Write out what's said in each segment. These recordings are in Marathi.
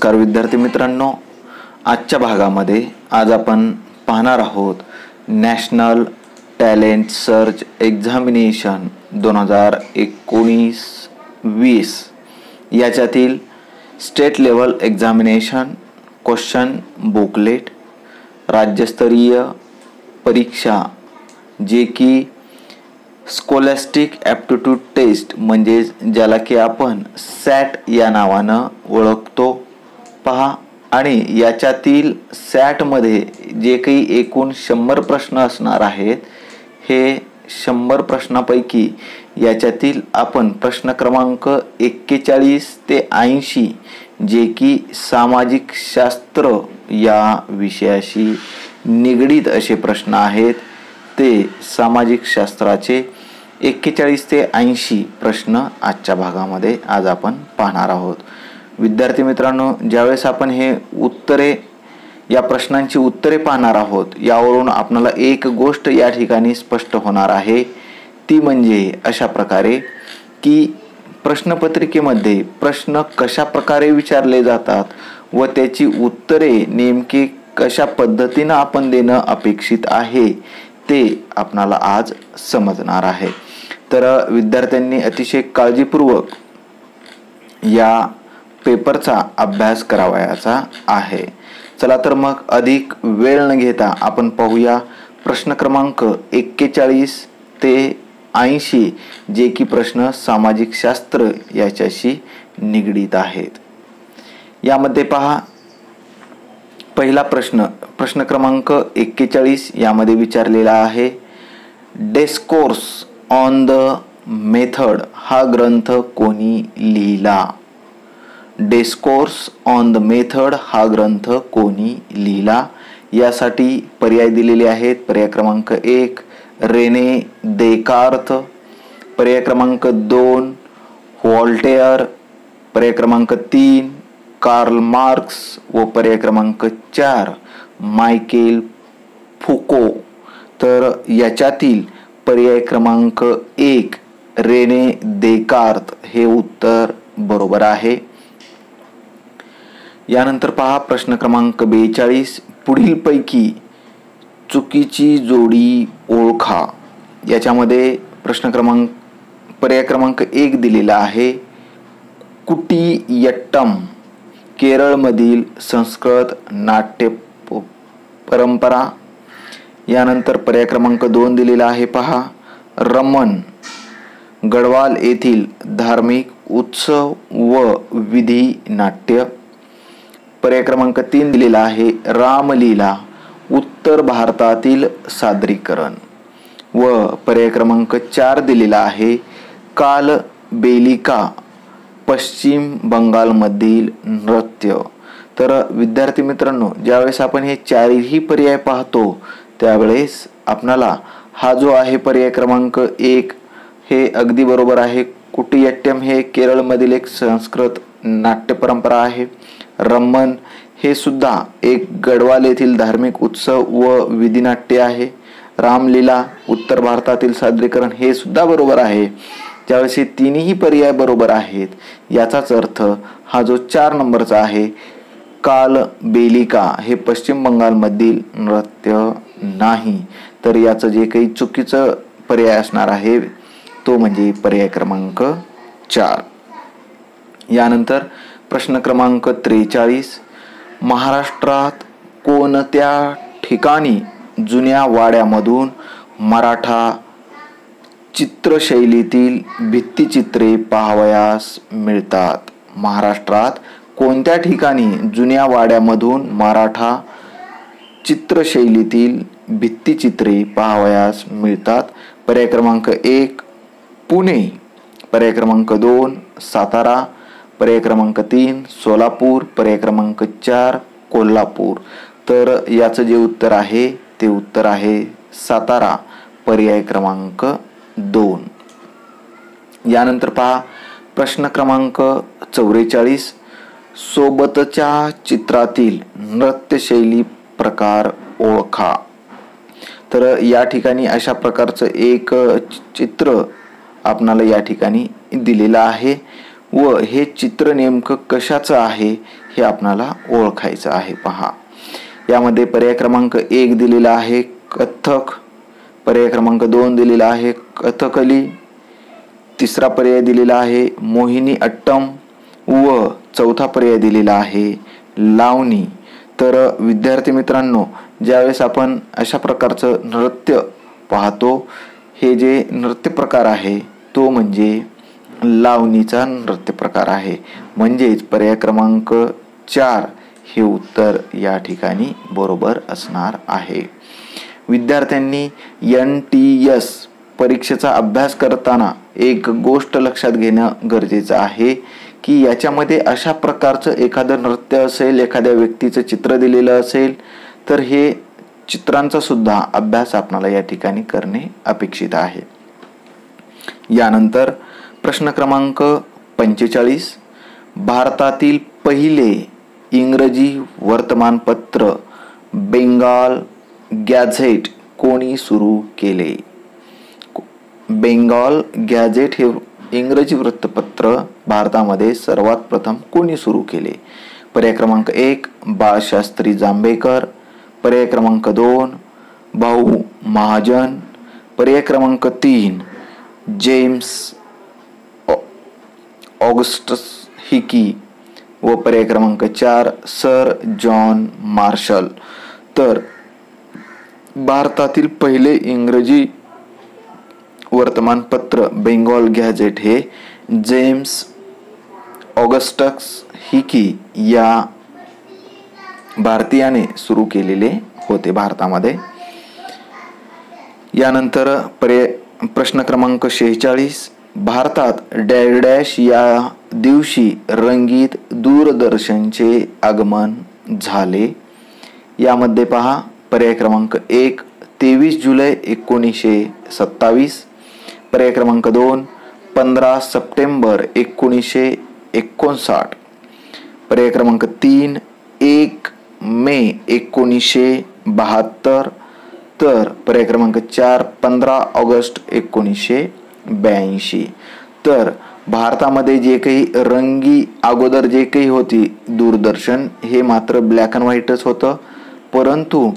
नमस्कार विद्यार्थी मित्रांनो, आजच्या भागामध्ये आज आपण पाहणार आहोत नॅशनल टॅलेंट सर्च एक्झामिनेशन 2019-20 याच्यातील state level examination question booklet राज्यस्तरीय परीक्षा जे की स्कॉलॅस्टिक ॲप्टिट्यूड टेस्ट म्हणजे ज्याला की आपण सॅट या नावानं ओळखतो पहा। आणि याच्यातील सॅटमध्ये जे काही एकूण 100 प्रश्न असणार आहेत, हे 100 प्रश्नापैकी याच्यातील आपण प्रश्न क्रमांक 41 ते 80 जे की सामाजिक शास्त्र या विषयाशी निगडीत असे प्रश्न आहेत, ते सामाजिक शास्त्राचे 41 ते 80 प्रश्न आजच्या भागामध्ये आज आपण पाहणार आहोत। विद्यार्थी मित्रांनो, ज्यावेळेस आपण हे उत्तरे या प्रश्नांची उत्तरे पाहणार आहोत, यावरून आपल्याला एक गोष्ट या ठिकाणी स्पष्ट होणार आहे, ती म्हणजे अशा प्रकारे की प्रश्नपत्रिकेमध्ये प्रश्न कशा प्रकारे विचारले जातात व त्याची उत्तरे नेमकी कशा पद्धतीने आपण देणं अपेक्षित आहे ते आपणाला आज समजणार आहे। तर विद्यार्थ्यांनी अतिशय काळजीपूर्वक या पेपरचा अभ्यास करावयाचा आहे। चला तर मग अधिक वेळ न घेता आपण पाहूया प्रश्न क्रमांक 41 ते 80 जे की प्रश्न सामाजिक शास्त्र याच्याशी निगडीत आहेत। यामध्ये पहा, पहिला प्रश्न क्रमांक 41 यामध्ये विचारलेला आहे, डिस्कोर्स ऑन द मेथड हा ग्रंथ कोणी लिहिला? डिस्कोर्स ऑन द मेथड हा ग्रंथ कोणी लिहिला? यासाठी पर्याय दिलेले आहेत। पर्याय क्रमांक 1 रेने देकार्त, पर्याय क्रमांक 2 व्हॉल्टेअर, पर्याय क्रमांक 3 कार्ल मार्क्स व पर्याय क्रमांक 4 मायकेल फुको। तर याच्यातील पर्याय क्रमांक 1 रेने देकार्त हे उत्तर बरोबर आहे। यानंतर पहा प्रश्न क्रमांक 42 पुढीलपैकी चुकीची जोडी ओळखा। याच्यामध्ये पर्याय क्रमांक 1 दिलेला आहे, कुटियट्टम केरळमधील संस्कृत नाट्य परंपरा। यानंतर पर्याय क्रमांक 2 दिलेला आहे, पहा रमन गढवाल येथील धार्मिक उत्सव व विधी नाट्य। पर्याय क्रमांक 3 दिलेला आहे, रामलीला उत्तर भारतातील सादरीकरण व पर्याय क्रमांक 4 दिलेला आहे, कालबेलिका पश्चिम बंगालमधील नृत्य। तर विद्यार्थी मित्रांनो, ज्यावेळेस आपण हे चारही पर्याय पाहतो त्यावेळेस आपणाला हा जो आहे पर्याय क्रमांक 1 हे अगदी बरोबर आहे। कुटियट्टम हे केरळमधील एक संस्कृत नाट्य परंपरा आहे। रमन हे सुद्धा एक गढवाल येथील धार्मिक उत्सव व विधिनाट्य आहे। रामलीला उत्तर भारतातील सादरीकरण हे सुद्धा बरोबर आहे। त्यावेळेस हे तिन्ही पर्याय बरोबर आहेत, याचाच अर्थ हा जो 4 नंबरचा आहे कालबेलिका हे पश्चिम बंगालमधील नृत्य नाही। तर याचं जे काही चुकीचं पर्याय असणार आहे तो म्हणजे पर्याय क्रमांक 4। यानंतर प्रश्न क्रमांक 43 महाराष्ट्रात कोणत्या ठिकाणी जुन्या वाड्यामधून मराठा चित्रशैलीतील भित्तिचित्रे पाहावयास मिळतात? महाराष्ट्रात कोणत्या ठिकाणी जुन्या वाड्यामधून मराठा चित्रशैलीतील भित्तिचित्रे पाहावयास मिळतात? पर्याय क्रमांक 1 पुणे, पर्याय क्रमांक 2 सातारा, पर्याय क्रमांक 3 सोलापूर, पर्याय क्रमांक 4 कोल्हापूर। तर याचं जे उत्तर आहे ते उत्तर आहे सातारा, पर्याय क्रमांक 2। यानंतर पहा प्रश्न क्रमांक 44 सोबतच्या चित्रातील नृत्यशैली प्रकार ओळखा। तर या ठिकाणी अशा प्रकारचं एक चित्र आपणाला या ठिकाणी दिलेलं आहे व हे चित्र नेमकं कशाचं आहे हे आपणाला ओळखायचं आहे. पहा, यामध्ये पर्याय क्रमांक 1 दिलेला आहे कथ्थक, पर्याय क्रमांक 2 दिलेला आहे कथकली, तिसरा पर्याय दिलेला आहे मोहिनी अट्टम व चौथा पर्याय दिलेला आहे लावणी. तर विद्यार्थी मित्रांनो, ज्यावेळेस आपण अशा प्रकारचं नृत्य पाहतो, हे जे नृत्य प्रकार आहे तो म्हणजे लावणीचा नृत्य प्रकार आहे. म्हणजेच पर्याय क्रमांक 4 हे उत्तर या ठिकाणी बरोबर असणार आहे. विद्यार्थ्यांनी NTS परीक्षेचा अभ्यास करताना एक गोष्ट लक्षात घेणं गरजेचं आहे की याच्यामध्ये अशा प्रकारचं एखादं नृत्य असेल, एखाद्या व्यक्तीचं चित्र दिलेलं असेल, तर हे चित्रांचा सुद्धा अभ्यास आपल्याला या ठिकाणी करणे अपेक्षित आहे. यानंतर प्रश्न क्रमांक 45, भारतातील पहिले इंग्रजी वर्तमानपत्र बेंगाल गॅझेट कोणी सुरू केले? बेंगाल गॅझेट हे इंग्रजी वृत्तपत्र भारतामध्ये सर्वात प्रथम कोणी सुरू केले? पर्याय क्रमांक 1 बाळशास्त्री जांभेकर, पर्याय क्रमांक 2 भाऊ महाजन, पर्याय क्रमांक 3 जेम्स ऑगस्टस हिकी व पर्याय क्रमांक 4 सर जॉन मार्शल. तर भारतातील पहिले इंग्रजी वर्तमानपत्र बेंगॉल गॅझेट हे जेम्स ऑगस्टस हिकी या भारतीयाने सुरू केलेले होते भारतामध्ये. यानंतर प्रश्न क्रमांक 46, भारतात डॅश या दिवशी रंगीत दूरदर्शनचे आगमन झाले? यामध्ये पहा, पर्याय क्रमांक 1 23 जुलै 1927, पर्याय क्रमांक 2 15 सप्टेंबर 1959, पर्याय क्रमांक 3 1 मे 1972, तर पर्याय क्रमांक 4 15 ऑगस्ट 1982. तर भारतामध्ये जे काही रंगी अगोदर जे काही होती दूरदर्शन, हे मात्र ब्लॅक अँड व्हाईटच होतं, परंतु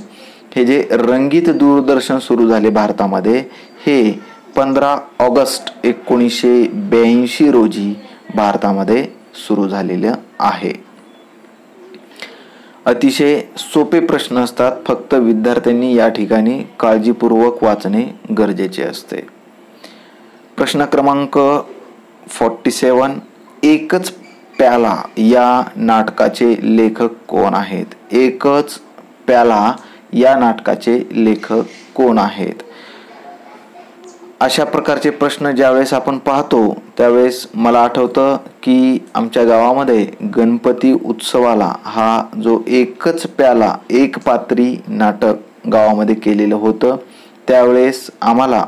हे जे रंगीत दूरदर्शन सुरू झाले भारतामध्ये हे 15 ऑगस्ट 1982 रोजी भारतामध्ये सुरू झालेलं आहे. अतिशय सोपे प्रश्न असतात, फक्त विद्यार्थ्यांनी या ठिकाणी काळजीपूर्वक वाचणे गरजेचे असते. प्रश्न क्रमांक 47, एकच प्याला या नाटकाचे लेखक कोण आहेत? एकच प्याला या नाटकाचे लेखक कोण आहेत? अशा प्रकारचे प्रश्न ज्यावेळेस आपण पाहतो त्यावेळेस मला आठवतं की आमच्या गावामध्ये गणपती उत्सवाला हा जो एकच प्याला एक पात्री नाटक गावामध्ये केलेलं होतं, त्यावेळेस आम्हाला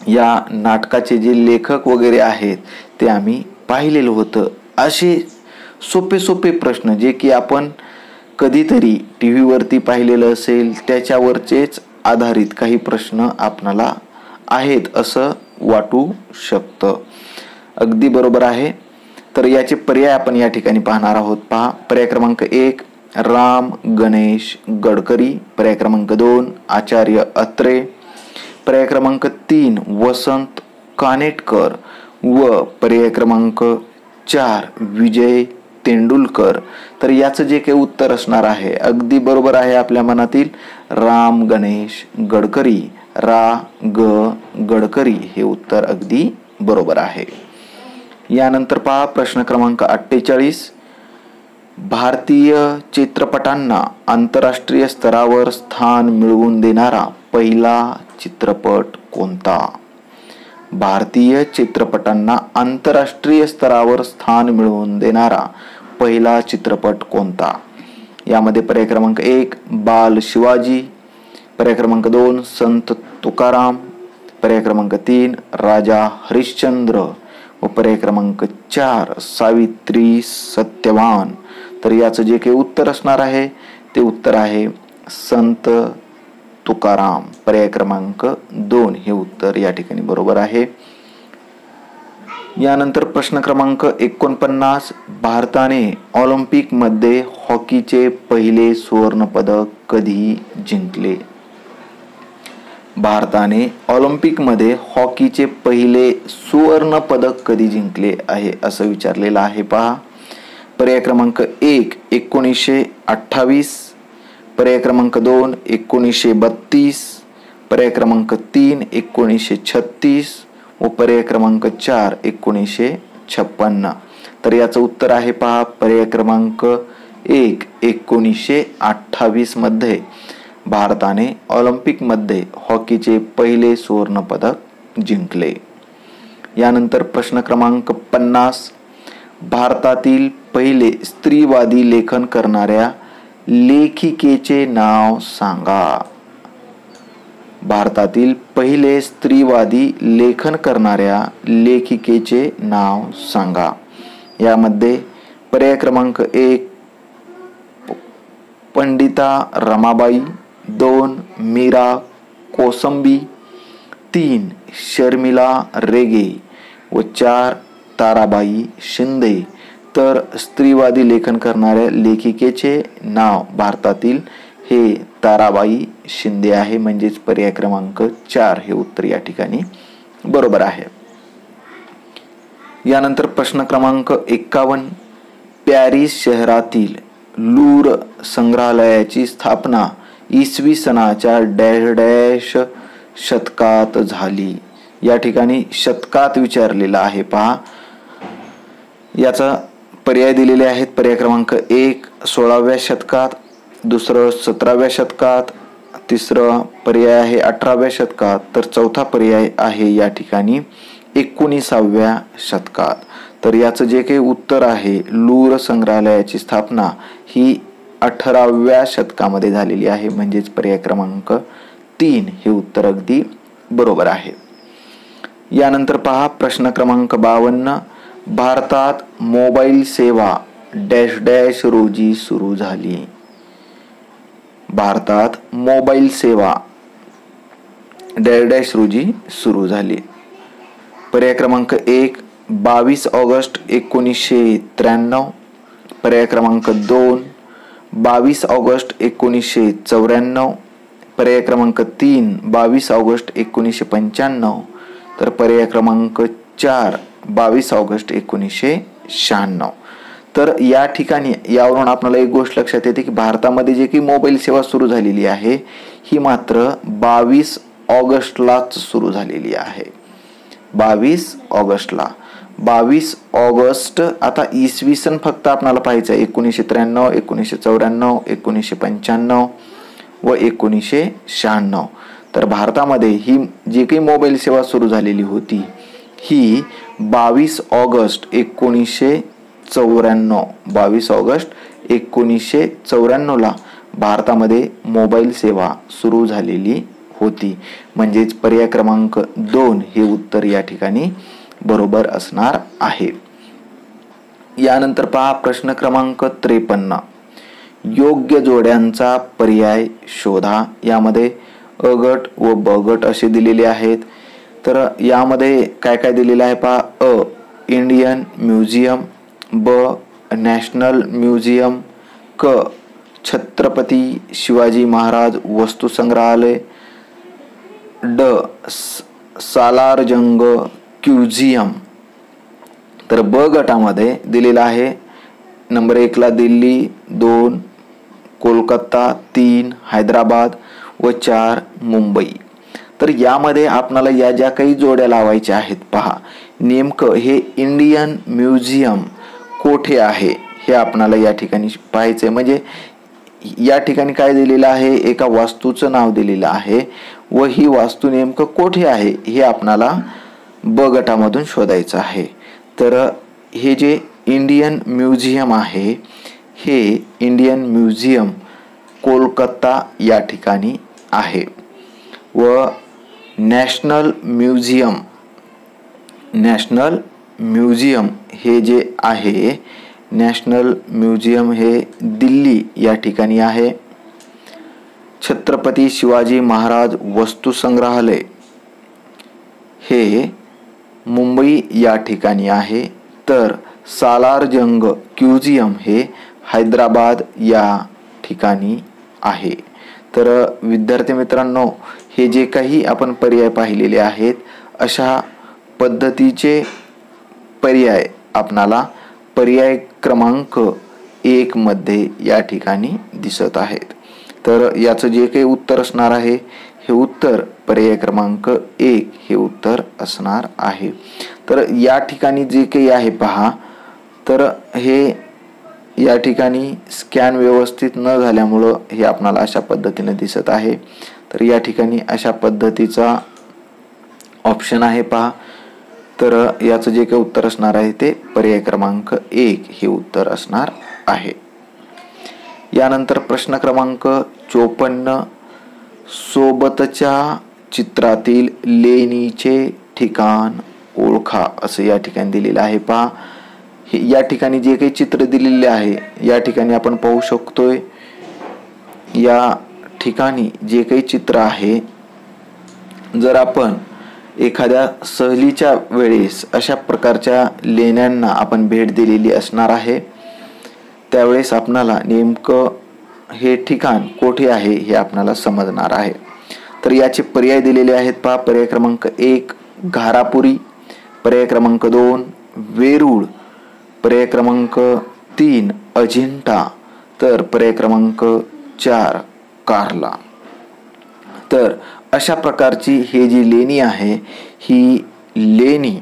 या नाटकाचे जे लेखक वगैरे आहेत ते आम्ही पाहिलेलं होतं. असे सोपे सोपे प्रश्न जे की आपण कधीतरी TV वरती पाहिलेलं असेल त्याच्यावरचेच आधारित काही प्रश्न आपणाला आहेत असं वाटू शकतं. अगदी बरोबर आहे. तर याचे पर्याय आपण या ठिकाणी पाहणार आहोत. पहा, पर्याय क्रमांक 1 राम गणेश गडकरी, पर्याय क्रमांक 2 आचार्य अत्रे, पर्याय क्रमांक 3 वसंत कानेटकर व पर्याय क्रमांक 4 विजय तेंडुलकर. तर याचं जे काही उत्तर असणार आहे अगदी बरोबर आहे आपल्या मनातील राम गणेश गडकरी, गडकरी हे उत्तर अगदी बरोबर आहे. यानंतर पहा प्रश्न क्रमांक 48, भारतीय चित्रपटांना आंतरराष्ट्रीय स्तरावर स्थान मिळवून देणारा पहिला चित्रपट कोणता? भारतीय चित्रपटांना आंतरराष्ट्रीय स्तरावर स्थान मिळवून देणारा पहिला चित्रपट कोणता? यामध्ये पर्याय क्रमांक 1 बाल शिवाजी, पर्याय क्रमांक 2 संत तुकाराम, पर्याय क्रमांक 3 राजा हरिश्चंद्र व पर्याय क्रमांक 4 सावित्री सत्यवान. तर याचं जे काही उत्तर असणार आहे ते उत्तर आहे संत तुकाराम. पर्याय क्रमांक 2 हे उत्तर या ठिकाणी बरोबर आहे. यानंतर प्रश्न क्रमांक 49, भारताने ऑलिम्पिकमध्ये हॉकीचे पहिले सुवर्ण पदक कधी जिंकले? भारताने ऑलिम्पिकमध्ये हॉकीचे पहिले सुवर्ण पदक कधी जिंकले आहे असं विचारलेलं आहे पहा. पर्याय क्रमांक 1 1928, पर्याय क्रमांक 2 1932, पर्याय क्रमांक 3 1936 व पर्याय क्रमांक 4 1956. तर याचं उत्तर आहे पहा पर्याय क्रमांक 1 1928 मध्ये भारताने ऑलिम्पिकमध्ये हॉकीचे पहिले सुवर्ण पदक जिंकले. यानंतर प्रश्न क्रमांक 50, भारतातील पहिले स्त्रीवादी लेखन करणाऱ्या लेखिकेचे नाव सांगा. भारतातील पहिले स्त्रीवादी लेखन करणाऱ्या लेखिकेचे नाव सांगा. यामध्ये पर्याय क्रमांक 1 पंडिता रमाबाई, 2 मीरा कोसंबी, 3 शर्मिला रेगे व 4 ताराबाई शिंदे. तर स्त्रीवादी लेखन करणाऱ्या लेखिकेचे नाव भारतातील हे ताराबाई शिंदे आहे. म्हणजेच पर्याय क्रमांक 4 हे उत्तर या ठिकाणी बरोबर आहे. यानंतर प्रश्न क्रमांक 51, पॅरिस शहरातील लूर संग्रहालयाची स्थापना इसवी सनाच्या डॅश डॅश शतकात झाली. या ठिकाणी शतकात विचारलेला आहे पहा. याचा पर्याय दिलेले आहेत. पर्याय क्रमांक 1 16व्या शतकात, दुसरं 17व्या शतकात, तिसरं पर्याय आहे 18व्या शतकात, तर चौथा पर्याय आहे या ठिकाणी 19व्या शतकात. तर याचं जे काही उत्तर आहे, लूर संग्रहालयाची स्थापना ही 18व्या शतकामध्ये झालेली आहे. म्हणजेच पर्याय क्रमांक 3 हे उत्तर अगदी बरोबर आहे. यानंतर पहा प्रश्न क्रमांक 52, भारतात मोबाईल सेवा डॅश डॅश रोजी सुरू झाली. भारतात मोबाईल सेवा डॅश डॅश रोजी सुरू झाली. पर्याय क्रमांक 1 22 ऑगस्ट 1993, पर्याय क्रमांक 2 22 ऑगस्ट 1994, पर्याय क्रमांक 3 22 ऑगस्ट 1995, तर पर्याय क्रमांक 4 22 ऑगस्ट 1996. तर या ठिकाणी यावरून आपल्याला एक गोष्ट लक्षात येते की भारतामध्ये जे काही मोबाईल सेवा सुरू झालेली आहे ही मात्र 22 ऑगस्टलाच सुरू झालेली आहे. 22 ऑगस्टला. 22 ऑगस्ट आता इसवी सन फक्त आपल्याला पाहायचं आहे 1993, 1994, 1995 व 1996. तर भारतामध्ये ही जी काही मोबाईल सेवा सुरू झालेली होती ही 22 ऑगस्ट 1994, 22 ऑगस्ट 1994 ला भारतामध्ये मोबाईल सेवा सुरू झालेली होती. म्हणजेच पर्याय क्रमांक 2 हे उत्तर या ठिकाणी बरोबर असणार आहे. यानंतर पहा प्रश्न क्रमांक 53, योग्य जोड्यांचा पर्याय शोधा. यामध्ये अ गट व ब गट असे दिलेले आहेत. तर यामध्ये काय काय दिलेलं आहे पहा. अ इंडियन म्युझियम, ब नॅशनल म्युझियम, क छत्रपती शिवाजी महाराज वस्तू संग्रहालय, ड सालारजंग म्युझियम. तर ब गटामध्ये दिलेला आहे नंबर 1 ला दिल्ली, 2 कोलकाता, 3 हैदराबाद व 4 मुंबई. तर यामध्ये आपल्याला या ज्या काही जोड्या लावायच्या आहेत पहा. नेमकं हे इंडियन म्युझियम कोठे आहे हे आपल्याला या ठिकाणी पाहायचंय. म्हणजे या ठिकाणी काय दिलेलं आहे, एका वास्तूचं नाव दिलेलं आहे व ही वास्तू नेमकं कोठे आहे हे आपल्याला ब गटामधून शोधायचं आहे. तर हे जे इंडियन म्युझियम आहे हे इंडियन म्युझियम कोलकाता या ठिकाणी आहे व नॅशनल म्युझियम हे जे आहे नॅशनल म्युझियम हे दिल्ली या ठिकाणी आहे. छत्रपती शिवाजी महाराज वस्तू संग्रहालय हे मुंबई या ठिकाणी आहे, तर सालारजंग म्युझियम हे हैदराबाद या ठिकाणी आहे. तर विद्यार्थी मित्रांनो, हे जे काही आपण पर्याय पाहिलेले आहेत, अशा पद्धतीचे पर्याय आपणाला पर्याय क्रमांक 1 मध्ये या ठिकाणी दिसत आहेत. तर याचं जे काही उत्तर असणार आहे, हे उत्तर पर्याय क्रमांक 1 हे उत्तर असणार आहे. तर या ठिकाणी जे काही आहे पहा, तर हे या ठिकाणी स्कॅन व्यवस्थित न झाल्यामुळं हे आपणाला अशा पद्धतीने दिसत आहे. तर या ठिकाणी अशा पद्धतीचा ऑप्शन आहे पहा. तर याचं जे काही उत्तर असणार आहे ते पर्याय क्रमांक 1 हे उत्तर असणार आहे. यानंतर प्रश्न क्रमांक 54, सोबतच्या चित्रातील लेणीचे ठिकाण ओळखा असं या ठिकाणी दिलेलं आहे पहा. या ठिकाणी जे काही चित्र दिलेले आहे, या ठिकाणी आपण पाहू शकतोय, या ठिकाणी जे काही चित्र आहे, जर आपण एखाद्या सहलीच्या वेळेस अशा प्रकारच्या लेण्यांना आपण भेट दिलेली असणार आहे, त्यावेळेस आपणाला नेमकं हे ठिकाण कोठे आहे हे आपणाला समजणार आहे. तर याचे पर्याय दिलेले आहेत पहा. पर्याय क्रमांक 1 घारापुरी, पर्याय क्रमांक 2 वेरूळ, पर्याय क्रमांक 3 अजिंठा, तर पर्याय क्रमांक 4 कार्ला. तर अशा प्रकारची ही जी लेणी आहे, ही लेणी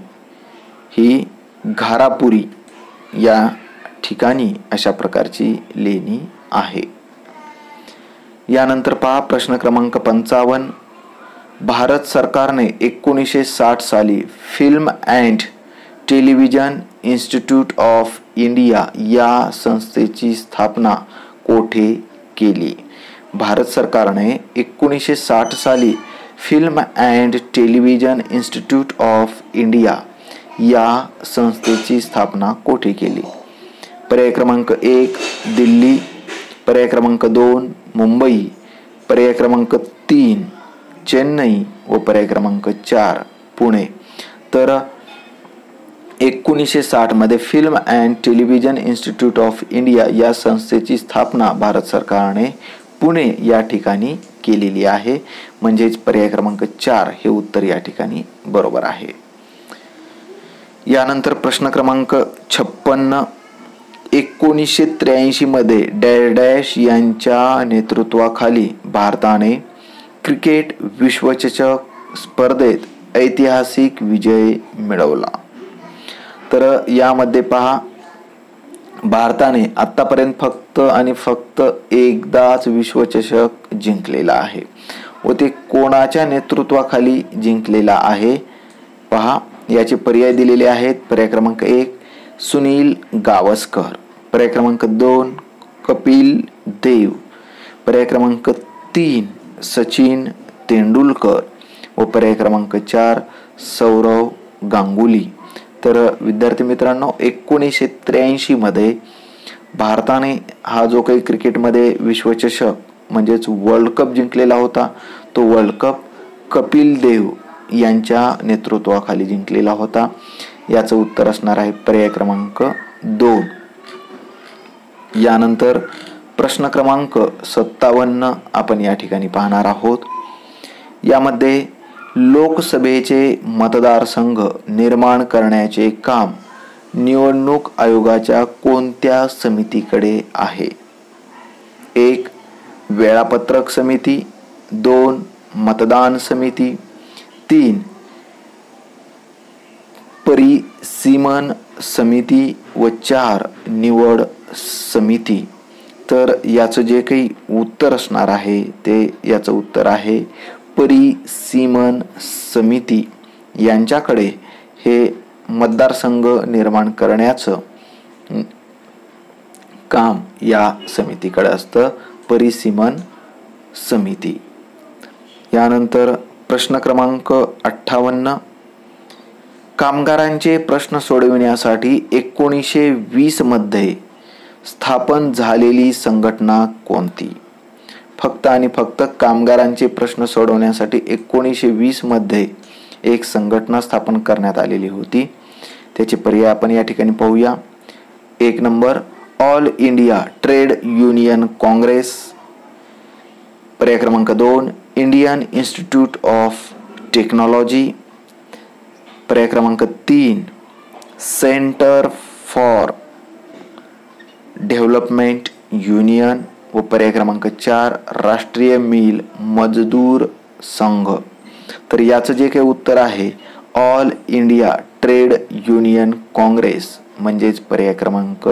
ही घारापुरी या ठिकाणी अशा प्रकारची लेणी आहे. यानंतर पहा प्रश्न क्रमांक 55, भारत सरकारने 1960 साली film and television institute of India या संस्थेची स्थापना कोठे केली? भारत सरकारने 1960 साली film and television institute of India या संस्थेची स्थापना कोठे केली? पर्याय क्रमांक 1 दिल्ली, पर्याय क्रमांक 2 मुंबई, पर्याय क्रमांक 3 चेन्नई व पर्याय क्रमांक 4 पुणे. तर 1960 मध्ये film and television institute of India या संस्थेची स्थापना भारत सरकारने पुणे या ठिकाणी केलेली आहे. म्हणजेच पर्याय क्रमांक 4 हे उत्तर या ठिकाणी बरोबर आहे. यानंतर प्रश्न क्रमांक 56, 1983 मध्ये डॅश डॅश यांच्या नेतृत्वाखाली भारताने क्रिकेट विश्वचषक स्पर्धेत ऐतिहासिक विजय मिळवला. तर यामध्ये पहा, भारताने आतापर्यंत फक्त आणि फक्त एकदाच विश्वचषक जिंकलेला आहे व ते कोणाच्या नेतृत्वाखाली जिंकलेला आहे पहा. याचे पर्याय दिलेले आहेत. पर्याय क्रमांक 1 सुनील गावस्कर, पर्याय क्रमांक 2 कपिल देव, पर्याय क्रमांक 3 सचिन तेंडुलकर व पर्याय क्रमांक 4 सौरव गांगुली. तर विद्यार्थी मित्रांनो, 1983 मध्ये भारताने हा जो काही क्रिकेटमध्ये विश्वचषक म्हणजेच वर्ल्ड कप जिंकलेला होता, तो वर्ल्ड कप कपिल देव यांच्या नेतृत्वाखाली जिंकलेला होता. याचं उत्तर असणार आहे पर्याय क्रमांक 2. यानंतर प्रश्न क्रमांक 57 आपण या ठिकाणी पाहणार आहोत. यामध्ये लोकसभेचे मतदारसंघ निर्माण करण्याचे काम निवडणूक आयोगाच्या कोणत्या समितीकडे आहे? 1 वेळापत्रक समिती, 2 मतदान समिती, 3 परिसीमन समिती व 4 निवड समिती. तर याचं जे काही उत्तर असणार आहे ते याचं उत्तर आहे परिसीमन समिती यांच्याकडे हे मतदारसंघ निर्माण करण्याचं काम या समितीकडे असतं, परिसीमन समिती. यानंतर प्रश्न क्रमांक 58, कामगारांचे प्रश्न सोडविण्यासाठी 1920 मध्ये स्थापन झालेली संघटना कोणती? फक्त आणि फक्त कामगारांचे प्रश्न सोडवण्यासाठी 1920 मध्ये एक संघटना स्थापन करण्यात आलेली होती. त्याचे पर्याय आपण या ठिकाणी पाहूया. 1 number all India trade union Congress. पर्याय क्रमांक 2 इंडियन इन्स्टिट्यूट ऑफ टेक्नॉलॉजी. पर्याय क्रमांक 3 सेंटर फॉर डेव्हलपमेंट युनियन. व पर्याय क्रमांक 4 राष्ट्रीय मिल मजदूर संघ. तर याचं जे काही उत्तर आहे all India trade union Congress म्हणजेच पर्याय क्रमांक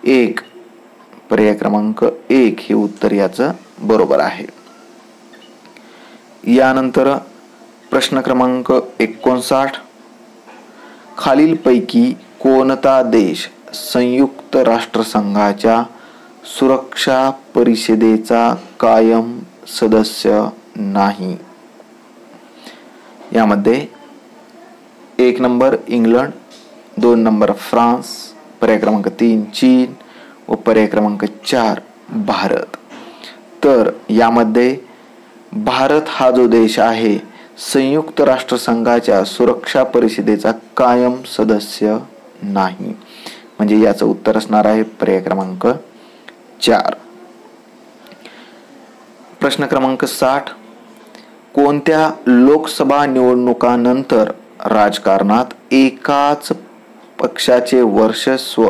1. पर्याय क्रमांक 1 हे उत्तर याचं बरोबर आहे. यानंतर प्रश्न क्रमांक 59. खालीलपैकी कोणता देश संयुक्त राष्ट्रसंघाच्या सुरक्षा परिषदेचा कायम सदस्य नाही? यामध्ये 1 नंबर इंग्लंड, 2 नंबर फ्रान्स, पर्याय क्रमांक 3 चीन व पर्याय क्रमांक 4 भारत. तर यामध्ये भारत हा जो देश आहे संयुक्त राष्ट्रसंघाच्या सुरक्षा परिषदेचा कायम सदस्य नाही. म्हणजे याचं उत्तर असणार आहे पर्याय क्रमांक 4. प्रश्न क्रमांक 60. कोणत्या लोकसभा निवडणुकानंतर राजकारणात एकाच पक्षाचे वर्चस्व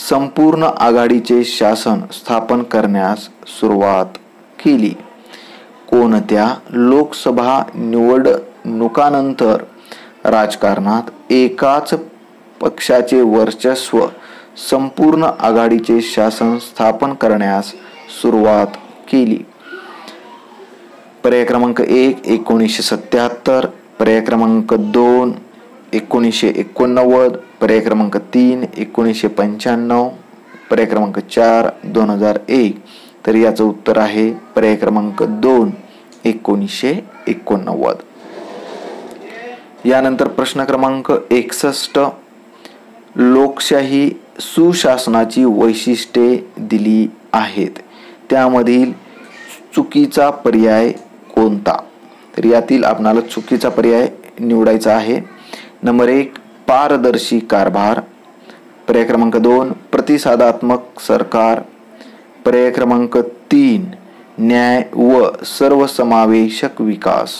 संपूर्ण आघाडीचे शासन स्थापन करण्यास सुरुवात केली? कोणत्या लोकसभा निवडणुकानंतर राजकारणात एकाच पक्षाचे वर्चस्व संपूर्ण आघाडीचे शासन स्थापन करण्यास सुरुवात केली? पर्याय क्रमांक 1 1977, पर्याय क्रमांक 2 1989, पर्याय क्रमांक 3 1995, पर्याय क्रमांक 4 2001. तर याचं उत्तर आहे पर्याय क्रमांक 2 1989. यानंतर प्रश्न क्रमांक 61. लोकशाही सुशासनाची वैशिष्ट्ये दिली आहेत त्यामधील चुकीचा पर्याय कोणता? तर यातील आपल्याला चुकीचा पर्याय निवडायचा आहे. नंबर 1 पारदर्शी कारभार, पर्याय क्रमांक 2 प्रतिसादात्मक सरकार, पर्याय क्रमांक 3 न्याय व सर्वसमावेशक विकास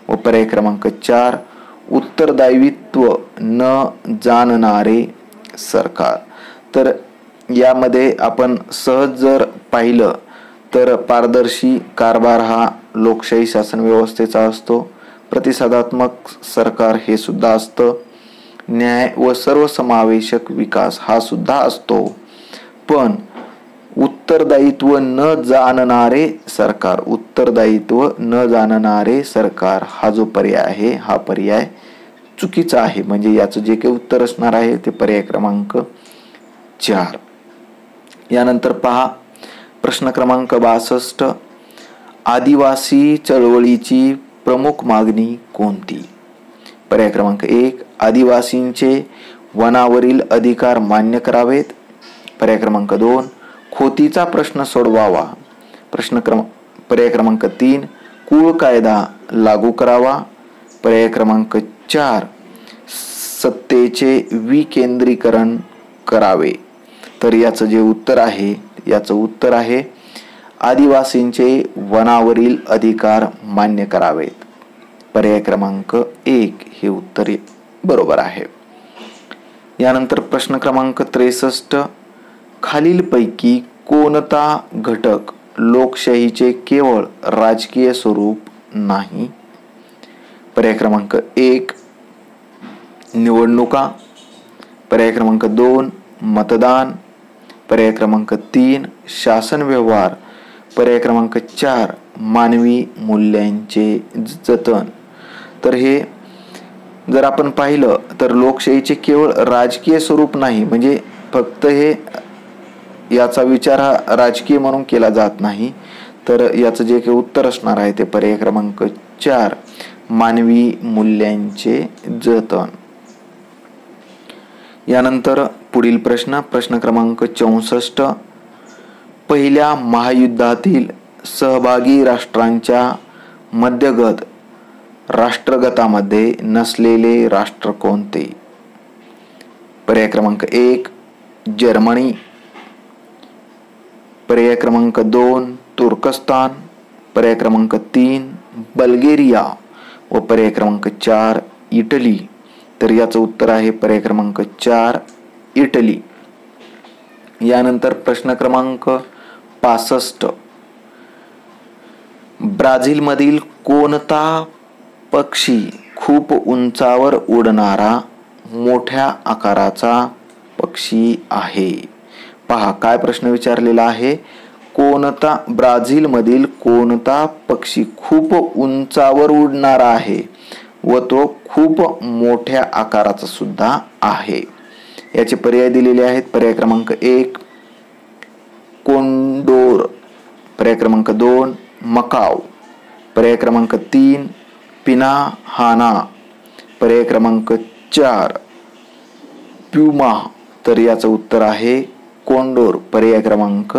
व पर्याय क्रमांक 4 उत्तरदायित्व न जाणणारे सरकार. तर यामध्ये आपण सहज जर पाहिलं तर पारदर्शी कारभार हा लोकशाही शासन व्यवस्थेचा असतो, प्रतिसादात्मक सरकार हे सुद्धा असतं, न्याय व सर्वसमावेशक विकास हा सुद्धा असतो. पण उत्तरदायित्व न जाणणारे सरकार, उत्तरदायित्व न जाणणारे सरकार हा जो पर्याय आहे हा पर्याय चुकीचा आहे. म्हणजे याचं जे काही उत्तर असणार आहे ते पर्याय क्रमांक 4. यानंतर पहा प्रश्न क्रमांक 62. आदिवासी चळवळीची प्रमुख मागणी कोणती? पर्याय क्रमांक 1 आदिवासींचे वनावरील अधिकार मान्य करावेत, पर्याय क्रमांक 2 खोतीचा प्रश्न सोडवावा, पर्याय क्रमांक 3 कुळ कायदा लागू करावा, पर्याय क्रमांक 4 सत्तेचे विकेंद्रीकरण करावे. तर याचं जे उत्तर आहे याचं उत्तर आहे आदिवासींचे वनावरील अधिकार मान्य करावेत, पर्याय क्रमांक 1 हे उत्तर बरोबर आहे. यानंतर प्रश्न क्रमांक 63. खालीलपैकी कोणता घटक लोकशाहीचे केवळ राजकीय स्वरूप नाही? पर्याय क्रमांक 1 निवडणुका, पर्याय क्रमांक 2 मतदान, पर्याय क्रमांक 3 शासन व्यवहार, पर्याय क्रमांक 4 मानवी मूल्यांचे जतन. तर हे जर आपण पाहिलं तर लोकशाहीचे केवळ राजकीय स्वरूप नाही, म्हणजे फक्त हे याचा विचार हा राजकीय म्हणून केला जात नाही. तर याचं जे काही उत्तर असणार आहे ते पर्याय क्रमांक 4 मानवी मूल्यांचे जतन. यानंतर पुढील प्रश्न क्रमांक 64. पहिल्या महायुद्धातील सहभागी राष्ट्रांच्या मध्यगत राष्ट्रगटामध्ये नसलेले राष्ट्र कोणते? पर्याय क्रमांक 1 जर्मनी, पर्याय क्रमांक 2 तुर्कस्तान, पर्याय क्रमांक 3 बल्गेरिया व पर्याय क्रमांक 4 इटली. तर याचं उत्तर आहे पर्याय क्रमांक 4 इटली. यानंतर प्रश्न क्रमांक 65. ब्राझीलमधील कोणता पक्षी खूप उंचावर उडणारा मोठ्या आकाराचा पक्षी आहे? पहा काय प्रश्न विचारलेला आहे. ब्राझीलमधील कोणता पक्षी खूप उंचावर उडणारा आहे व तो खूप मोठ्या आकाराचा सुद्धा आहे? याचे पर्याय दिलेले आहेत. पर्याय क्रमांक 1 कोंडोर, पर्याय क्रमांक 2 मकाव, पर्याय क्रमांक 3 पिनाहाना, पर्याय क्रमांक 4 प्युमा. तर याचं उत्तर आहे कोंडोर, पर्याय क्रमांक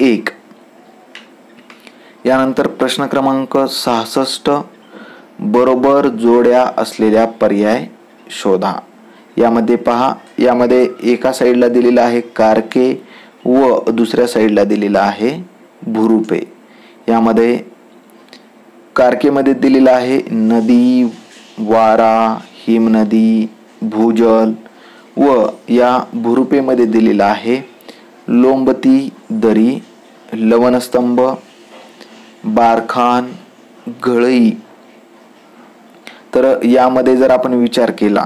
1. यानंतर प्रश्न क्रमांक 66. बरोबर जोड्या असलेल्या पर्याय शोधा. यामध्ये पहा, यामध्ये एका साईडला दिलेला आहे कारके व दुसऱ्या साईडला दिलेला आहे भुरुपे. यामध्ये कारकेमध्ये दिलेला आहे नदी, वारा, हिमनदी, भूजल व या भुरुपेमध्ये दिलेला आहे लोंबती दरी, लवणस्तंभ, बारखान, गळई. तर यामध्ये जर आपण विचार केला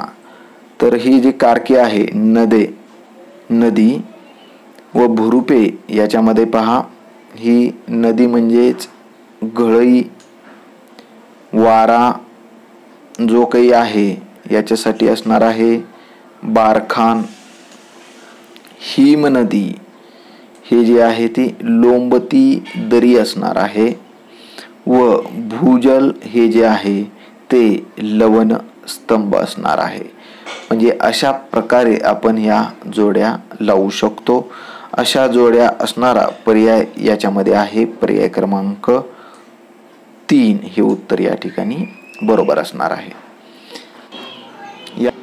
तर ही जी कारके आहे नदी व भुरुपे, याच्यामध्ये पहा ही नदी म्हणजेच गळई, वारा जो काही आहे याच्यासाठी असणार आहे बारखान, हिमनदी हे जे आहे ती लोंबती दरी असणार आहे व भूजल हे जे आहे ते लवण स्तंभ असणार आहे. म्हणजे अशा प्रकारे आपण ह्या जोड्या लावू शकतो. अशा जोड्या असणारा पर्याय याच्यामध्ये आहे पर्याय क्रमांक 3. हे उत्तर या ठिकाणी बरोबर असणार आहे.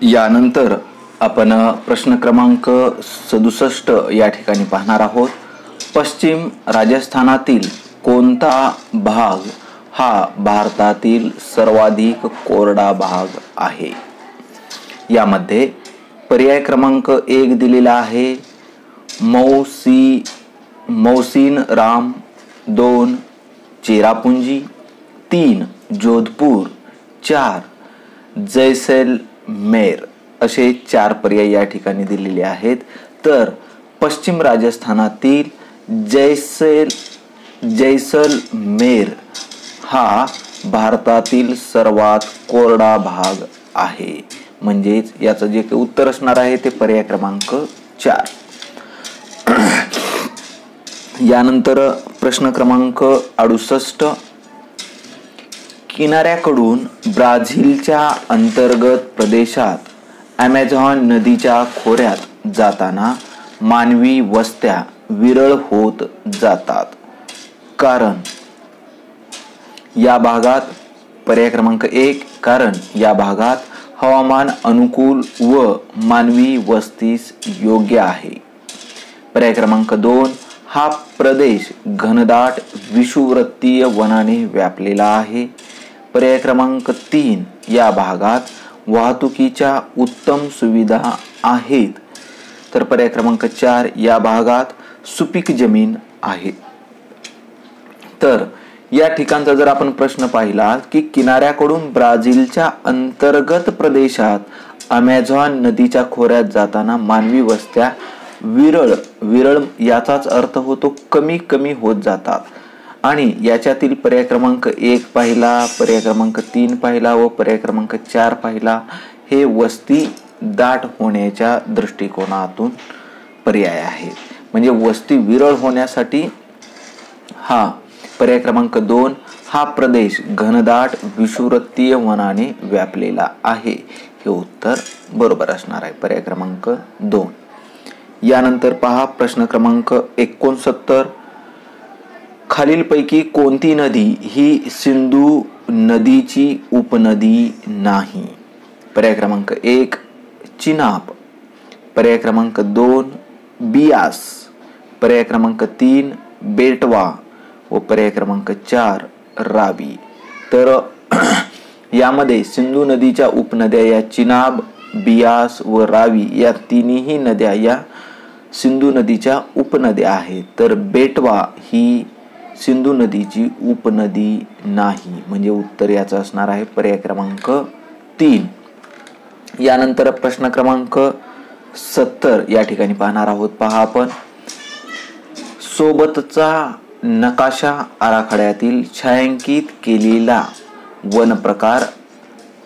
यानंतर आपण प्रश्न क्रमांक 67 या ठिकाणी पाहणार आहोत. पश्चिम राजस्थानातील कोणता भाग हा भारतातील सर्वाधिक कोरडा भाग आहे? यामध्ये पर्याय क्रमांक 1 दिलेला आहे मौसिन राम, 2 चेरापुंजी, 3 जोधपूर, 4 जैसलमेर असे 4 पर्याय या ठिकाणी दिलेले आहेत. तर पश्चिम राजस्थानातील जैसलमेर हा भारतातील सर्वात कोरडा भाग आहे. म्हणजेच याचं जे काही उत्तर असणार आहे ते पर्याय क्रमांक 4. यानंतर प्रश्न क्रमांक 68. किनाऱ्याकडून ब्राझीलच्या अंतर्गत प्रदेशात ॲमेझॉन नदीच्या खोऱ्यात जाताना मानवी वस्त्या विरळ होत जातात. कारण या भागात पर्याय क्रमांक 1 कारण या भागात हवामान अनुकूल व मानवी वस्तीस योग्य आहे. पर्याय क्रमांक 2 हा प्रदेश घनदाट विषुववृत्तीय वनाने व्यापलेला आहे. पर्याय क्रमांक 3 या भागात वाहतुकीच्या उत्तम सुविधा आहेत. तर पर्याय क्रमांक 4 या भागात सुपीक जमीन आहे. तर या ठिकाणचा जर आपण प्रश्न पाहिला की किनाऱ्याकडून ब्राझीलच्या अंतर्गत प्रदेशात ॲमेझॉन नदीच्या खोऱ्यात जाताना मानवी वस्त्या विरळ याचाच अर्थ होतो कमी कमी होत जातात. आणि याच्यातील पर्याय क्रमांक 1 पाहिला, पर्याय क्रमांक 3 पाहिला व पर्याय क्रमांक 4 पाहिला हे वस्ती दाट होण्याच्या दृष्टिकोनातून पर्याय आहेत. म्हणजे वस्ती विरळ होण्यासाठी हा पर्याय क्रमांक 2 हा प्रदेश घनदाट विषुववृत्तीय वनाने व्यापलेला आहे. हे उत्तर बरोबर असणार आहे पर्याय क्रमांक 2. यानंतर पहा प्रश्न क्रमांक 69. खालीलपैकी कोणती नदी ही सिंधू नदीची उपनदी नाही. पर्याय क्रमांक 1 चिनाब, पर्याय क्रमांक 2 बियास, पर्याय क्रमांक 3 बेटवा व पर्याय क्रमांक 4 रावी. तर यामध्ये सिंधू नदीच्या उपनद्या या चिनाब, बियास व रावी या तिन्ही नद्या या सिंधू नदीच्या उपनद्या आहेत. तर बेटवा ही सिंधू नदीची उपनदी नाही, म्हणजे उत्तर याचं असणार आहे पर्याय क्रमांक 3. यानंतर प्रश्न क्रमांक 70 या ठिकाणी पाहणार आहोत. पहा आपण, सोबतचा नकाशा आराखड्यातील छायांकित केलेला वन प्रकार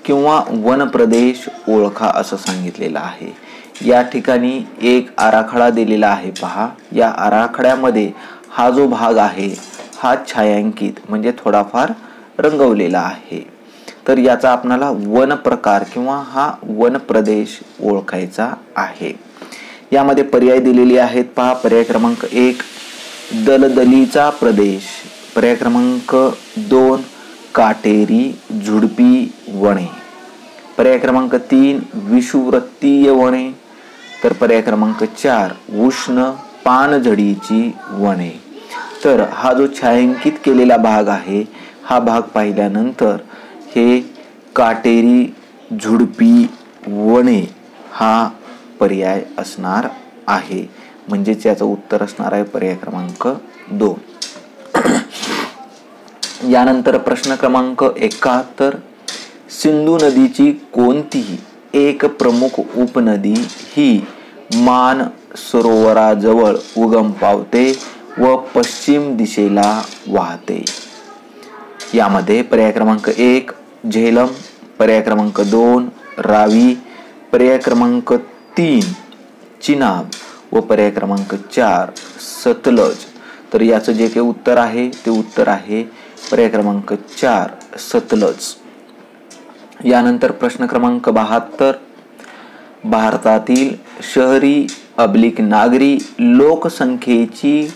किंवा वन प्रदेश ओळखा असं सांगितलेलं आहे. या ठिकाणी एक आराखडा दिलेला आहे. पहा, या आराखड्यामध्ये हा जो भाग आहे हा छायांकित म्हणजे थोडाफार रंगवलेला आहे. तर याचा आपल्याला वन प्रकार किंवा हा वन प्रदेश ओळखायचा आहे. यामध्ये पर्याय दिलेले आहेत. पहा, पर्याय क्रमांक 1 दलदलीचा प्रदेश, पर्याय क्रमांक 2 काटेरी झुडपी वने, पर्याय क्रमांक 3 विषुववृत्तीय वने, तर पर्याय क्रमांक 4 उष्ण पानझडीची वने. तर हा जो छायांकित केलेला भाग आहे हा भाग पाहिल्यानंतर हे काटेरी झुडपी वने हा पर्याय असणार आहे, म्हणजेच याचं उत्तर असणार आहे पर्याय क्रमांक 2. यानंतर प्रश्न क्रमांक 71, सिंधू नदीची कोणतीही एक प्रमुख उपनदी ही मान सरोवराजवळ उगम पावते व पश्चिम दिशेला वाहते. यामध्ये पर्याय क्रमांक 1 झेलम, पर्याय क्रमांक 2 रावी, पर्याय क्रमांक 3 चिनाब व पर्याय क्रमांक 4 सतलज. तर याचं जे काही उत्तर आहे ते उत्तर आहे पर्याय क्रमांक 4 सतलज. यानंतर प्रश्न क्रमांक 72, भारतातील शहरी अब्लिक नागरी लोकसंख्येची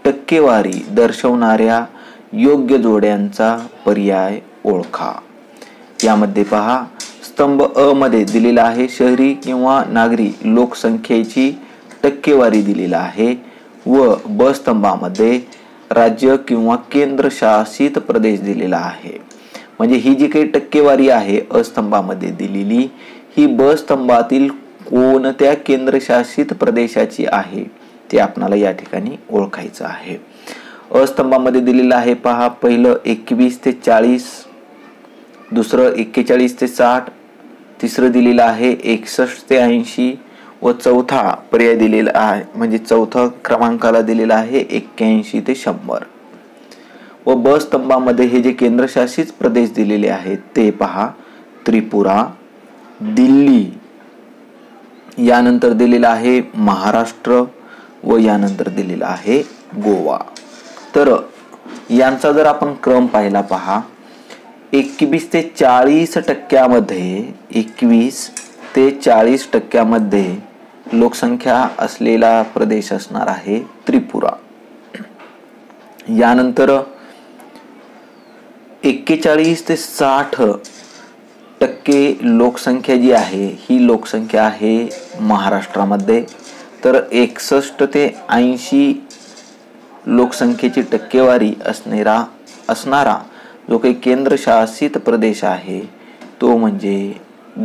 टक्केवारी दर्शवणाऱ्या योग्य जोड्यांचा पर्याय ओळखा. यामध्ये पहा, स्तंभ अ मध्ये दिलेला आहे शहरी किंवा नागरी लोकसंख्येची टक्केवारी दिलेला आहे व ब स्तंभामध्ये राज्य किंवा केंद्रशासित प्रदेश दिलेला आहे. म्हणजे ही जी काही टक्केवारी आहे अ स्तंभामध्ये दिलेली ही ब स्तंभातील कोणत्या केंद्रशासित प्रदेशाची आहे ते आपल्याला या ठिकाणी ओळखायचं आहे. अ स्तंभामध्ये दिलेलं आहे. पहा, पहिलं 21 ते 40, दुसरं 41 ते 60, तिसरं दिलेलं आहे 61 ते 80 व चौथा पर्याय दिलेला आहे म्हणजे चौथा क्रमांकाला दिलेला आहे 81 ते 100. व ब स्तंभामध्ये हे जे केंद्रशासित प्रदेश दिलेले आहेत ते पहा, त्रिपुरा, दिल्ली, यानंतर दिलेला आहे महाराष्ट्र व यानंतर दिलेला आहे गोवा. तर यांचा जर आपण क्रम पाहिला पहा, 21 ते 40% 21 ते 40% लोकसंख्या असलेला प्रदेश असणार आहे त्रिपुरा. यानंतर 41 ते 60% लोकसंख्या जी आहे ही लोकसंख्या आहे महाराष्ट्रामध्ये. तर 61 ते 80 लोकसंख्येची टक्केवारी असणारा जो काही केंद्रशासित प्रदेश आहे तो म्हणजे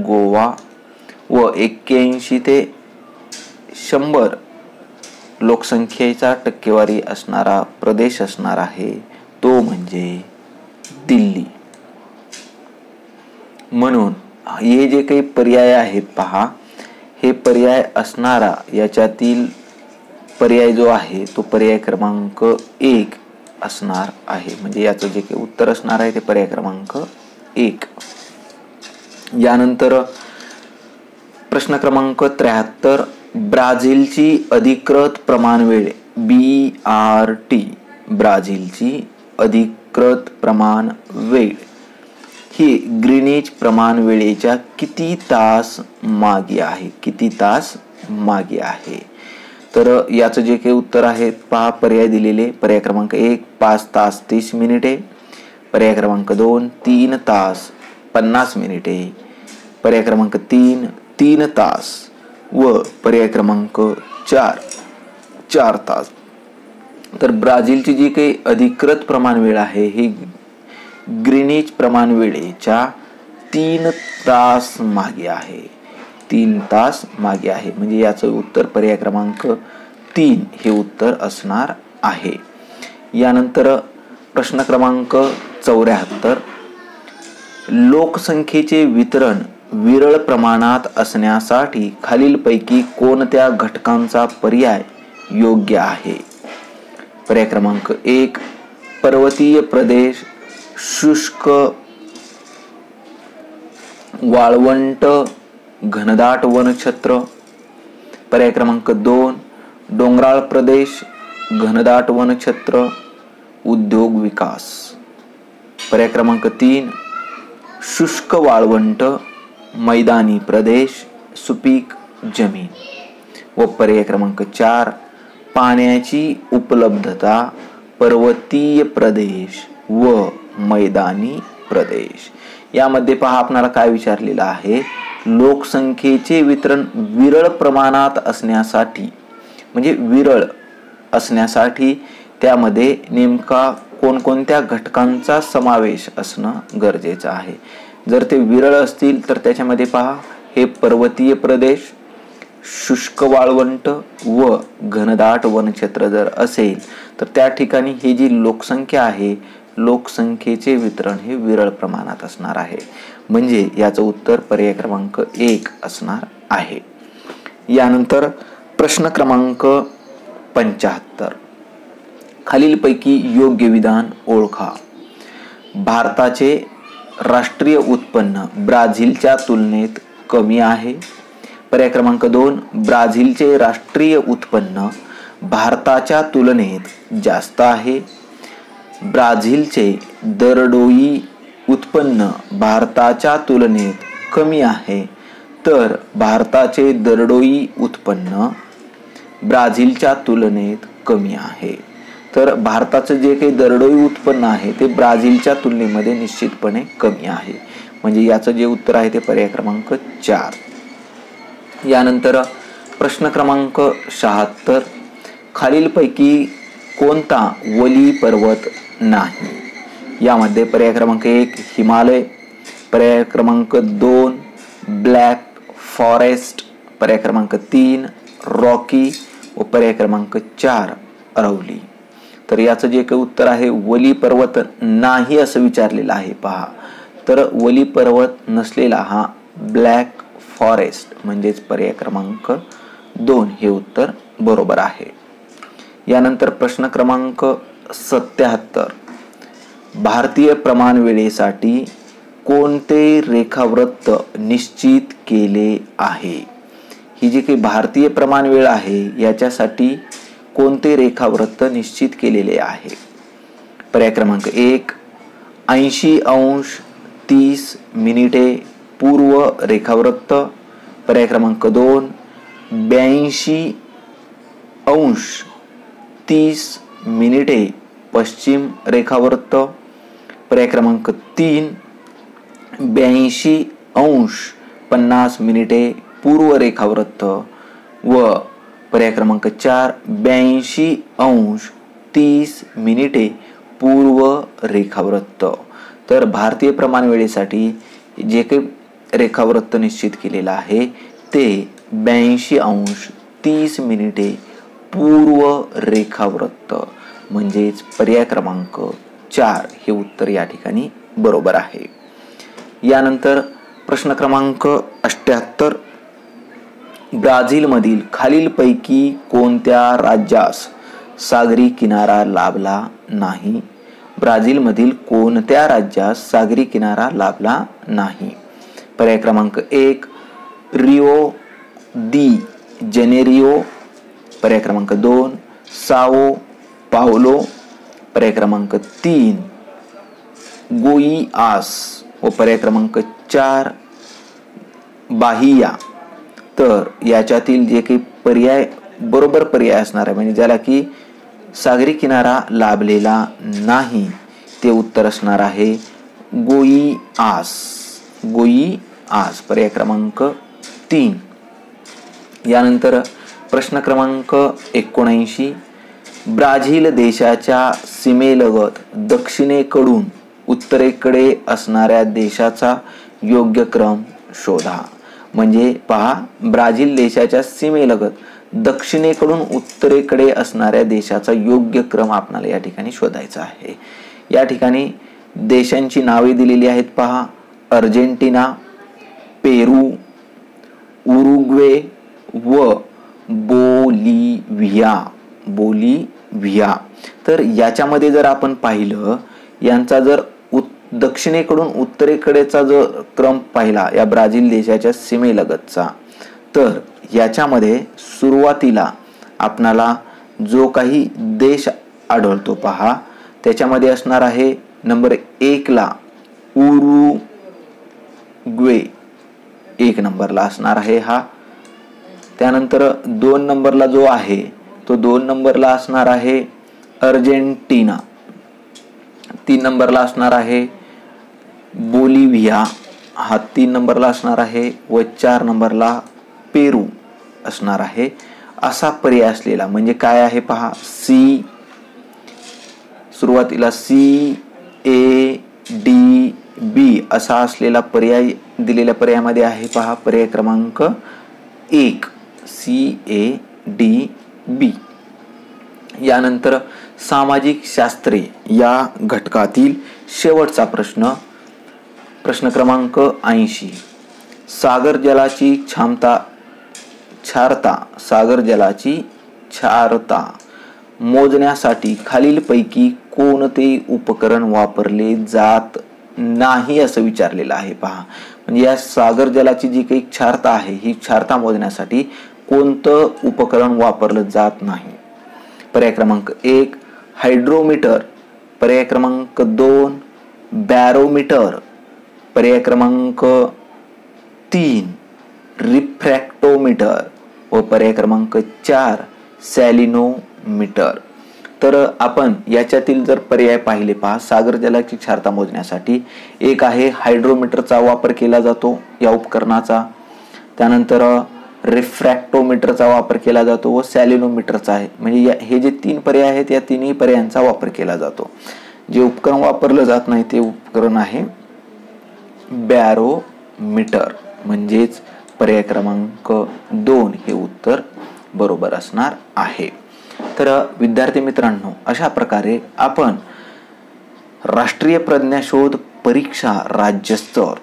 गोवा व 81 ते 100 लोकसंख्येचा टक्केवारी असणारा प्रदेश असणार आहे तो म्हणजे दिल्ली. म्हणून हे जे काही पर्याय आहेत पहा, हे पर्याय असणारा याच्यातील पर्याय जो आहे तो पर्याय क्रमांक 1 असणार आहे. म्हणजे याचं जे काही उत्तर असणार आहे ते पर्याय क्रमांक 1. यानंतर प्रश्न क्रमांक 73, ब्राझीलची अधिकृत प्रमाणवेळ BRT, ब्राझीलची अधिकृत प्रमाणवेळ ही ग्रीनिच प्रमाणवेळेच्या किती तास मागे आहे, किती तास मागे आहे. तर याचं जे काही उत्तर आहे पहा, पर्याय दिलेले पर्याय क्रमांक 1 5 तास 30 मिनिटे, पर्याय क्रमांक 2 3 तास 50 मिनिटे, पर्याय क्रमांक 3 3 तास व पर्याय क्रमांक 4 4 तास. तर ब्राझीलची जी काही अधिकृत प्रमाण वेळ आहे ही ग्रीनिच प्रमाण वेळेच्या 3 तास मागे आहे. 3 तास मागे आहे म्हणजे याचं उत्तर पर्याय क्रमांक 3 हे उत्तर असणार आहे. यानंतर प्रश्न क्रमांक 74. लोकसंख्येचे वितरण विरळ प्रमाणात असण्यासाठी खालीलपैकी कोणत्या घटकांचा पर्याय योग्य आहे? पर्याय क्रमांक 1 पर्वतीय प्रदेश, शुष्क वाळवंट, घनदाट वनक्षेत्र. पर्याय क्रमांक 2 डोंगराळ प्रदेश, घनदाट वनक्षेत्र, उद्योग विकास. पर्याय क्रमांक 3 शुष्क वाळवंट, मैदानी प्रदेश, सुपीक जमीन. व पर्याय क्रमांक 4 पाण्याची उपलब्धता, पर्वतीय प्रदेश व मैदानी प्रदेश. यामध्ये पहा आपल्याला काय विचारलेलं आहे, लोकसंख्येचे वितरण विरळ प्रमाणात असण्यासाठी म्हणजे विरळ असण्यासाठी त्यामध्ये नेमका कोणकोणत्या घटकांचा समावेश असणं गरजेचं आहे. जर ते विरळ असतील तर त्याच्यामध्ये पहा हे पर्वतीय प्रदेश, शुष्क वाळवंट व घनदाट वनक्षेत्र जर असेल तर त्या ठिकाणी ही जी लोकसंख्या आहे लोकसंख्येचे वितरण हे विरळ प्रमाणात असणार आहे. म्हणजे याचं उत्तर पर्याय क्रमांक 1 असणार आहे. यानंतर प्रश्न क्रमांक 75. खालीलपैकी योग्य विधान ओळखा. भारताचे राष्ट्रीय उत्पन्न ब्राझीलच्या तुलनेत कमी आहे. पर्याय क्रमांक 2 ब्राझीलचे राष्ट्रीय उत्पन्न भारताच्या तुलनेत जास्त आहे. ब्राझीलचे दरडोई उत्पन्न भारताच्या तुलनेत कमी आहे तर भारताचे दरडोई उत्पन्न ब्राझीलच्या तुलनेत कमी आहे. तर भारताचं जे काही दरडोई उत्पन्न आहे ते ब्राझीलच्या तुलनेमध्ये निश्चितपणे कमी आहे. म्हणजे याचं जे उत्तर आहे ते पर्याय क्रमांक 4. यानंतर प्रश्न क्रमांक 76. खालीलपैकी कोणता वली पर्वत नाही? यामध्ये पर्याय क्रमांक 1 हिमालय, पर्याय क्रमांक 2 ब्लॅक फॉरेस्ट, पर्याय क्रमांक 3 रॉकी व पर्याय क्रमांक 4 अरवली. तर याचं जे काही उत्तर आहे वली पर्वत नाही असं विचारलेलं आहे. पहा तर वली पर्वत नसलेला हा ब्लॅक फॉरेस्ट म्हणजेच पर्याय क्रमांक 2 हे उत्तर बरोबर आहे. यानंतर प्रश्न क्रमांक 77. भारतीय प्रमाण वेळेसाठी कोणते रेखावृत्त निश्चित केले आहे? ही जी काही भारतीय प्रमाण वेळ आहे याच्यासाठी कोणते रेखावृत्त निश्चित केलेले आहे? पर्याय क्रमांक 1 80 अंश 30 मिनिटे पूर्व रेखावृत्त, पर्याय क्रमांक 2 82 अंश 30 मिनिटे पश्चिम रेखावृत्त, पर्याय क्रमांक 3 82 अंश 50 मिनिटे पूर्व रेखावृत्त व पर्याय क्रमांक 4 82 अंश 30 मिनिटे पूर्व रेखावृत्त. तर भारतीय प्रमाण वेळेसाठी जे काही रेखावृत्त निश्चित केलेलं आहे ते 82 अंश 30 मिनिटे पूर्व रेखावृत्त म्हणजेच पर्याय क्रमांक 4 हे उत्तर या ठिकाणी बरोबर आहे. यानंतर प्रश्न क्रमांक 78. ब्राझीलमधील खालीलपैकी कोणत्या राज्यास सागरी किनारा लाभला नाही? ब्राझीलमधील कोणत्या राज्यास सागरी किनारा लाभला नाही? पर्याय क्रमांक 1 रिओ दी जेनेरिओ, पर्याय क्रमांक 2 साओ पावलो, पर्याय क्रमांक 3 गोइआस व पर्याय क्रमांक 4 बाहिया. तर याच्यातील जे काही पर्याय पर्याय असणार आहे म्हणजे ज्याला की सागरी किनारा लाभलेला नाही ते उत्तर असणार आहे गोइआस. गोइआस पर्याय क्रमांक 3. यानंतर प्रश्न क्रमांक 79. ब्राझील देशाच्या सीमेलगत दक्षिणेकडून उत्तरेकडे असणाऱ्या देशाचा योग्य क्रम शोधा. म्हणजे पहा, ब्राझील देशाच्या सीमेलगत दक्षिणेकडून उत्तरेकडे असणाऱ्या देशाचा योग्य क्रम आपल्याला या ठिकाणी शोधायचा आहे. या ठिकाणी देशांची नावे दिलेली आहेत पहा, अर्जेंटिना, पेरू, उरुग्वे व बोलिव्हिया. तर याच्यामध्ये जर आपण पाहिलं, यांचा जर दक्षिणेकडून उत्तरेकडेचा जो क्रम पाहिला या ब्राझील देशाच्या सीमेलगतचा, तर याच्यामध्ये सुरुवातीला आपणाला जो काही देश आढळतो पहा, त्याच्यामध्ये असणार आहे नंबर 1 ला उरुग्वे, 1 नंबरला असणार आहे हा. त्यानंतर 2 नंबरला जो आहे तो 2 नंबरला असणार आहे अर्जेंटिना. 3 नंबरला असणार आहे बोलिव्हिया, हा 3 नंबरला असणार आहे व 4 नंबरला पेरू असणार आहे. असा पर्याय असलेला म्हणजे काय आहे पहा, सी, सुरुवातीला CADB असा असलेला पर्याय दिलेल्या पर्यायामध्ये आहे पहा, पर्याय क्रमांक 1 CADB. यानंतर सामाजिक शास्त्रे या घटकातील शेवटचा प्रश्न, प्रश्न क्रमांक 80. सागर जलाची क्षारता मोजण्यासाठी खालीलपैकी कोणते उपकरण वापरले जात नाही असं विचारलेलं आहे पहा. म्हणजे या सागर जलाची जी काही क्षारता आहे, ही क्षारता मोजण्यासाठी कोणतं उपकरण वापरलं जात नाही. पर्याय क्रमांक 1 हायड्रोमीटर, पर्याय क्रमांक 2 बॅरोमीटर, पर्याय क्रमांक 3 रिफ्रॅक्टोमीटर व पर्याय क्रमांक 4 सॅलिनोमीटर. तर आपण याच्यातील जर पर्याय पाहिले पहा, सागर जलाची क्षारता मोजण्यासाठी एक आहे हायड्रोमीटरचा वापर केला जातो या उपकरणाचा, त्यानंतर रिफ्रॅक्टोमीटरचा वापर केला जातो व सॅलिनोमीटरचा आहे. म्हणजे हे जे 3 पर्याय आहेत, या तिन्ही पर्यायांचा वापर केला जातो. जे उपकरण वापरलं जात नाही ते उपकरण आहे बॅरोमीटर, म्हणजेच पर्याय क्रमांक 2 हे उत्तर बरोबर असणार आहे. तर विद्यार्थी मित्रांनो, अशा प्रकारे आपण राष्ट्रीय प्रज्ञाशोध परीक्षा राज्यस्तर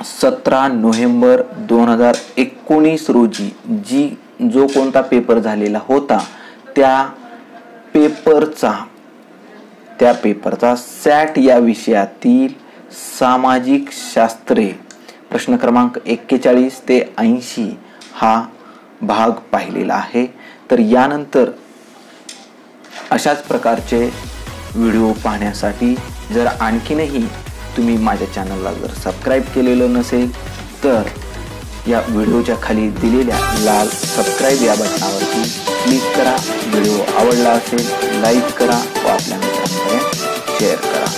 17 नोव्हेंबर 2019 रोजी जो कोणता पेपर झालेला होता, त्या पेपरचा सॅट या विषयातील सामाजिक शास्त्रे प्रश्न क्रमांक 41 ते 80 हा भाग पाहिलेला आहे. तर यानंतर अशाच प्रकारचे व्हिडिओ पाहण्यासाठी जर आणखीनही तुम्ही माझ्या चॅनलला जर सबस्क्राईब केलेलं नसेल तर या व्हिडिओच्या खाली दिलेल्या लाल सबस्क्राईब या बटनावरती क्लिक करा. व्हिडिओ आवडला असेल लाईक करा व आपल्या मित्रांपर्यंत शेअर करा.